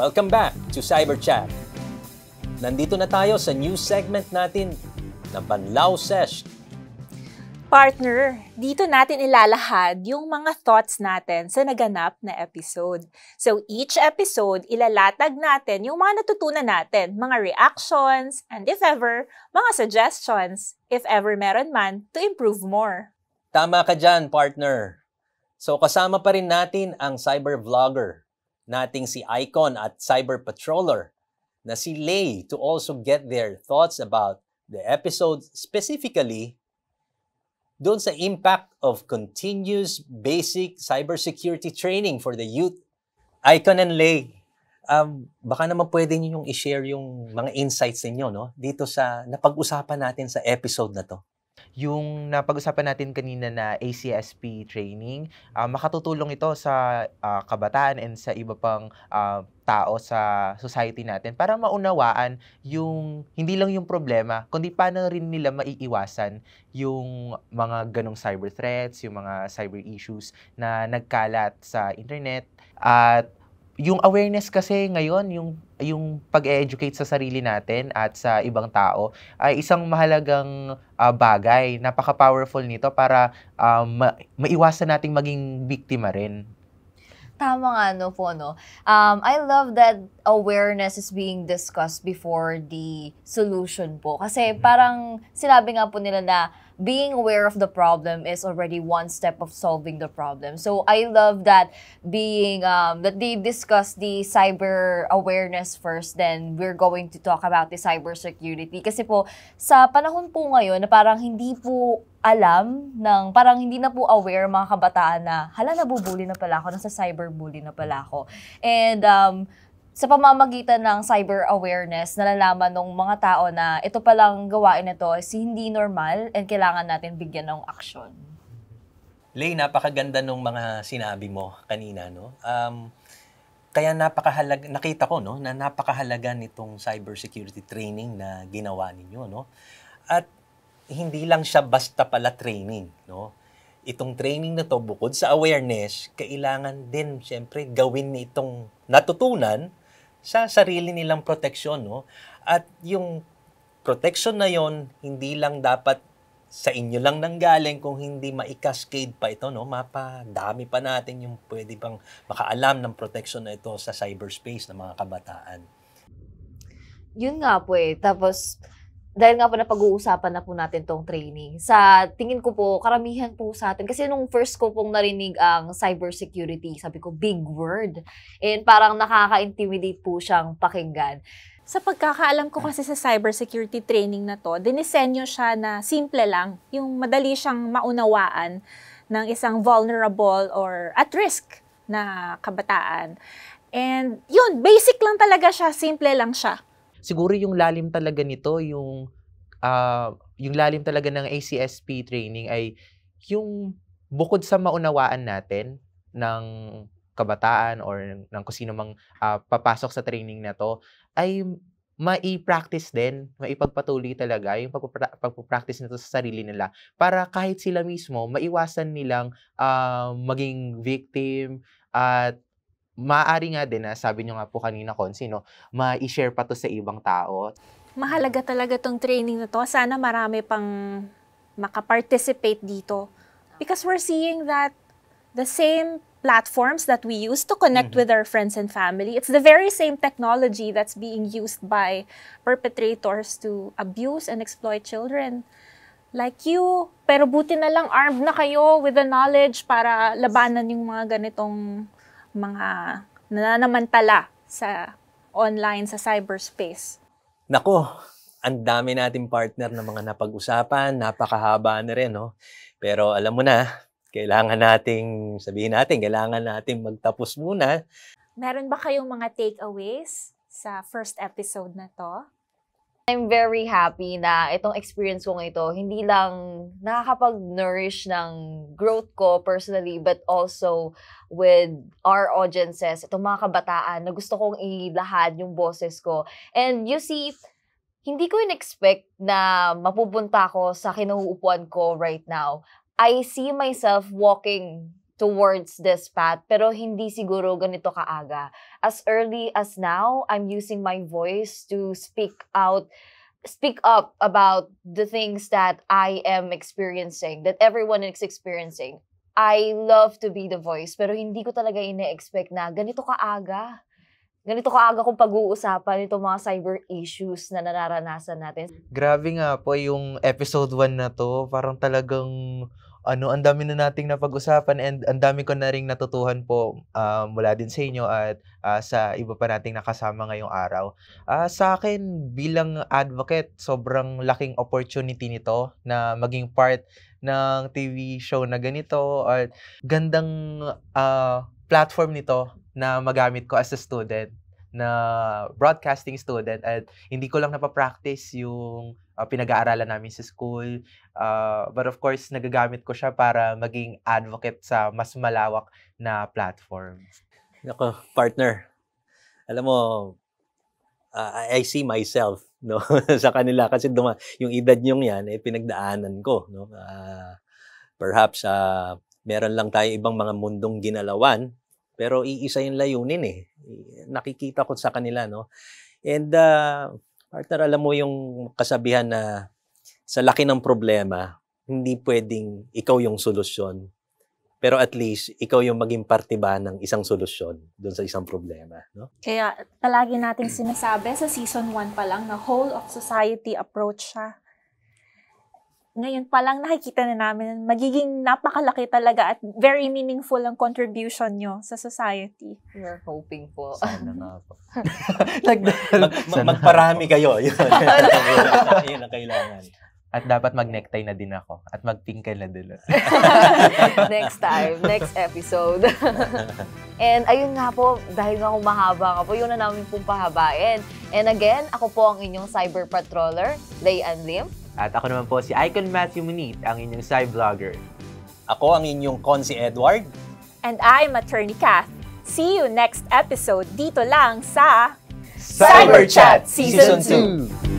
Welcome back to Cyber Chat. Nandito na tayo sa new segment natin na Banlaw Sesh. Partner, dito natin ilalahad yung mga thoughts natin sa naganap na episode. So each episode, ilalatag natin yung mga natutunan natin, mga reactions, and if ever, mga suggestions, if ever meron man, to improve more. Tama ka dyan, partner. So kasama pa rin natin ang cyber vlogger nating si Icon at cyber patroller na si Lay to also get their thoughts about the episode, specifically doon sa impact of continuous basic cybersecurity training for the youth. Icon and Lay, baka naman pwede niyo yung i-share yung mga insights ninyo, no? Dito sa napag-usapan natin sa episode na to. Yung napag-usapan natin kanina na ACSP training, makatutulong ito sa kabataan and sa iba pang tao sa society natin para maunawaan yung hindi lang yung problema, kundi paano rin nila maiiwasan yung mga ganong cyber threats, yung mga cyber issues na nagkalat sa internet. At yung awareness kasi ngayon, yung pag-educate sa sarili natin at sa ibang tao ay isang mahalagang bagay. Napaka-powerful nito para maiwasan nating maging biktima rin. Tama nga, no po, no? I love that awareness is being discussed before the solution po. Kasi parang sinabi nga po nila na being aware of the problem is already one step of solving the problem. So I love that that they discuss the cyber awareness first, then we're going to talk about the cyber security. Kasi po, sa panahon po ngayon na parang hindi po parang hindi na po aware mga kabataan na, nabubully na pala ako, nasa cyberbully na pala ako. And sa pamamagitan ng cyber awareness, nalalaman ng mga tao na ito palang gawain na ito is hindi normal and kailangan natin bigyan ng aksyon. Lay, napakaganda nung mga sinabi mo kanina, no? Kaya napakahalaga, nakita ko, no, na napakahalaga nitong cybersecurity training na ginawa ninyo, no? At hindi lang siya basta pala training, no? Itong training na to, bukod sa awareness, kailangan din, syempre, gawin itong natutunan sa sarili nilang proteksyon, no? At yung protection na yon hindi lang dapat sa inyo lang nanggaling, kung hindi ma-cascade pa ito, no? Mapadami pa natin yung pwede bang makaalam ng protection na ito sa cyberspace ng mga kabataan. Yun nga po eh. Tapos, dahil nga po napag-uusapan na po natin tong training, sa tingin ko po, karamihan po sa atin, kasi nung first ko pong narinig ang cybersecurity, sabi ko, big word. And parang nakaka-intimidate po siyang pakinggan. Sa pagkakaalam ko kasi sa cybersecurity training na to, dinisenyo siya na simple lang, yung madali siyang maunawaan ng isang vulnerable or at risk na kabataan. And yun, basic lang talaga siya, simple lang siya. Siguro yung lalim talaga nito, yung lalim talaga ng ACSP training ay yung bukod sa maunawaan natin ng kabataan or ng kung sino mang papasok sa training na to, ay mai-practice din, maipagpatuloy talaga yung pagpupractice nito sa sarili nila para kahit sila mismo, maiwasan nilang maging victim at maaari nga din na, sabi nyo nga po kanina, Consi, no, ma-share pa to sa ibang tao. Mahalaga talaga tong training na to. Sana marami pang makaparticipate dito. Because we're seeing that the same platforms that we use to connect with our friends and family, it's the very same technology that's being used by perpetrators to abuse and exploit children like you. Pero buti na lang armed na kayo with the knowledge para labanan yung mga ganitong mga nananamantala sa online, sa cyberspace. Nako, ang dami nating partner na mga napag-usapan, napakahaba na rin, no? Pero alam mo na, kailangan nating magtapos muna. Meron ba kayong mga takeaways sa first episode na to? I'm very happy na itong experience ko ito, hindi lang nakakapag-nourish ng growth ko personally, but also with our audiences, itong mga kabataan na gusto kong ilahad yung boses ko. And you see, hindi ko in-expect na mapupunta ako sa kinauupuan ko right now. I see myself walking towards this path, pero hindi siguro ganito kaaga. As early as now, I'm using my voice to speak up about the things that I am experiencing, that everyone is experiencing. I love to be the voice, pero hindi ko talaga ine-expect na ganito kaaga kung pag-uusapan itong mga cyber issues na nararanasan natin. Grabe nga po yung episode 1 na to. Parang talagang ang dami na nating napag-usapan and ang dami ko na ring natutuhan po mula din sa inyo at sa iba pa nating nakasama ngayong araw. Sa akin, bilang advocate, sobrang laking opportunity nito na maging part ng TV show na ganito at gandang platform nito na magamit ko as a student, na broadcasting student, at hindi ko lang napapractice yung pinag-aaralan namin sa school. But of course, nagagamit ko siya para maging advocate sa mas malawak na platform. Nako, partner. Alam mo, I see myself, no, sa kanila kasi yung edad niyong yan pinagdaanan ko, no. Perhaps meron lang tayo ibang mga mundong ginalawan, pero iisa yung layunin Nakikita ko sa kanila, no. And partner, alam mo yung kasabihan na sa laki ng problema, hindi pwedeng ikaw yung solusyon. Pero at least, ikaw yung maging parte ba ng isang solusyon doon sa isang problema, no? Kaya palagi nating sinasabi sa season 1 pa lang na whole of society approach siya. Ngayon pa lang nakikita na namin magiging napakalaki talaga at very meaningful ang contribution nyo sa society. We're hoping po. Sana nga po. Magparami kayo. Yun ang kailangan. At dapat mag-necktie na din ako. At mag-pinkle na din. Next time, next episode. And ayun nga po, dahil nga humahaba nga po, yun na namin pong pahabain. And again, ako po ang inyong cyber patroller, Layan Lim. At ako naman po si Icon Matthew Munit, ang inyong cyber-vlogger. Ako ang inyong Consi Edward. And I'm Attorney Kath. See you next episode dito lang sa Cyber Chat Season 2.